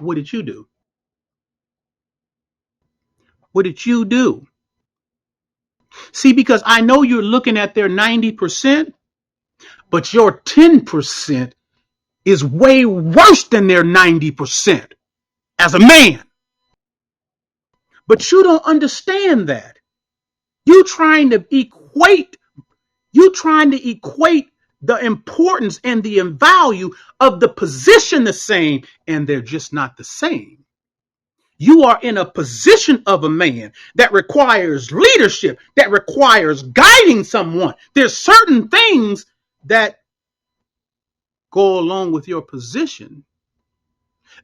What did you do? What did you do? See, because I know you're looking at their 90%, but your 10% is way worse than their 90% as a man. But you don't understand that. You trying to equate, you trying to equate the importance and the value of the position the same, and they're just not the same. You are in a position of a man that requires leadership, that requires guiding someone. There's certain things that go along with your position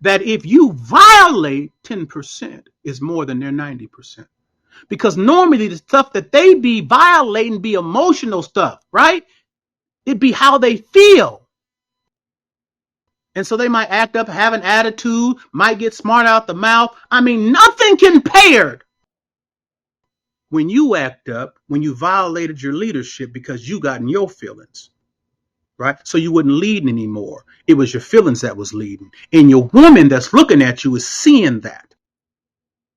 that if you violate, 10% is more than their 90%. Because normally the stuff that they be violating be emotional stuff, right? It'd be how they feel. And so they might act up, have an attitude, might get smart out the mouth. I mean, nothing compared when you act up, when you violated your leadership because you got in your feelings, right? So you wouldn't lead anymore. It was your feelings that was leading. And your woman that's looking at you is seeing that,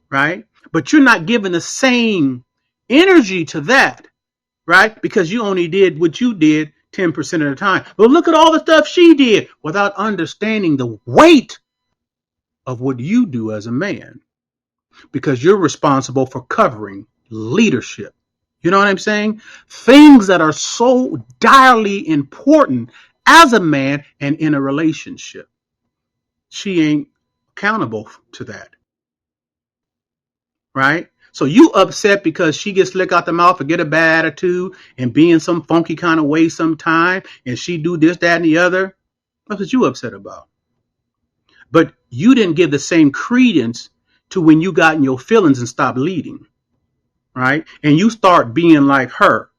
right? But you're not giving the same energy to that, right? Because you only did what you did 10% of the time. But look at all the stuff she did without understanding the weight of what you do as a man, because you're responsible for covering leadership. You know what I'm saying? Things that are so direly important as a man and in a relationship. She ain't accountable to that, right? So you upset because she gets slick out the mouth or get a bad attitude and be in some funky kind of way sometime, and she do this, that, and the other. That's what you upset about. But you didn't give the same credence to when you got in your feelings and stopped leading, right? And you start being like her,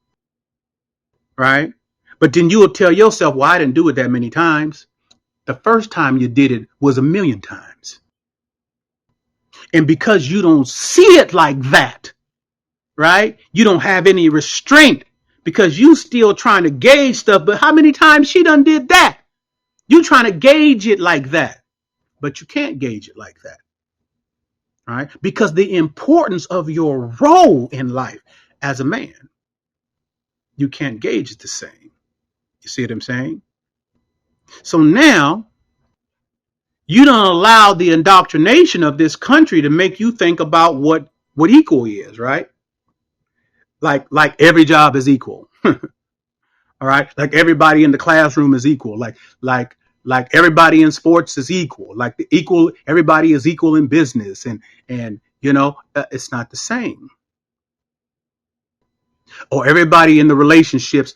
right? But then you'll tell yourself, well, I didn't do it that many times. The first time you did it was a million times. And because you don't see it like that, right? You don't have any restraint because you still trying to gauge stuff. But how many times she done did that? You trying to gauge it like that, but you can't gauge it like that, right? Because the importance of your role in life as a man, you can't gauge it the same. You see what I'm saying? So now you don't allow the indoctrination of this country to make you think about what equal is, right? Like every job is equal. All right, like everybody in the classroom is equal. Like everybody in sports is equal. Like the equal, everybody is equal in business, and it's not the same. Or everybody in the relationships,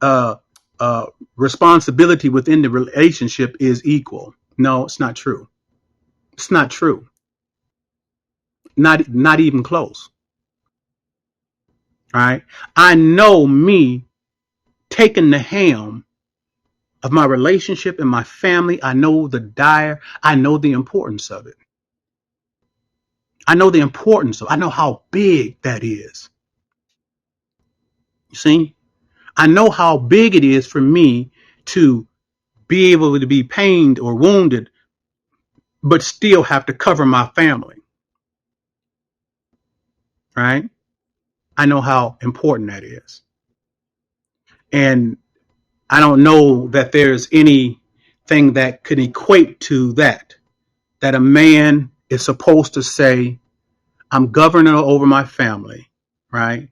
uh, responsibility within the relationship is equal. No, it's not true. It's not true. Not even close. All right. I know me taking the helm of my relationship and my family. I know I know the importance of it. I know the importance of I know how big that is. You see? I know how big it is for me to be able to be pained or wounded, but still have to cover my family. Right? I know how important that is. And I don't know that there's anything that could equate to that a man is supposed to say, I'm governor over my family, right?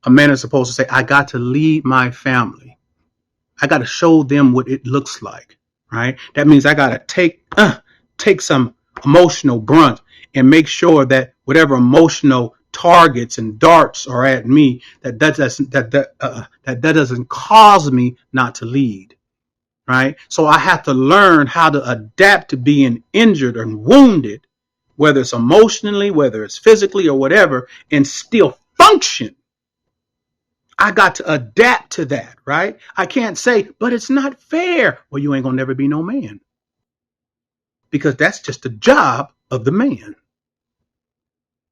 A man is supposed to say, I got to lead my family. I got to show them what it looks like, right? That means I got to take some emotional brunt and make sure that whatever emotional targets and darts are at me, that doesn't cause me not to lead, right? So I have to learn how to adapt to being injured and wounded, whether it's emotionally, whether it's physically or whatever, and still function. I got to adapt to that, right? I can't say, but it's not fair. Well, you ain't gonna never be no man, because that's just the job of the man,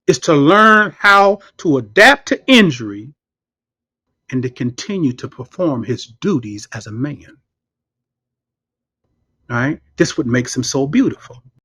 is to learn how to adapt to injury and to continue to perform his duties as a man. Right? This what makes him so beautiful.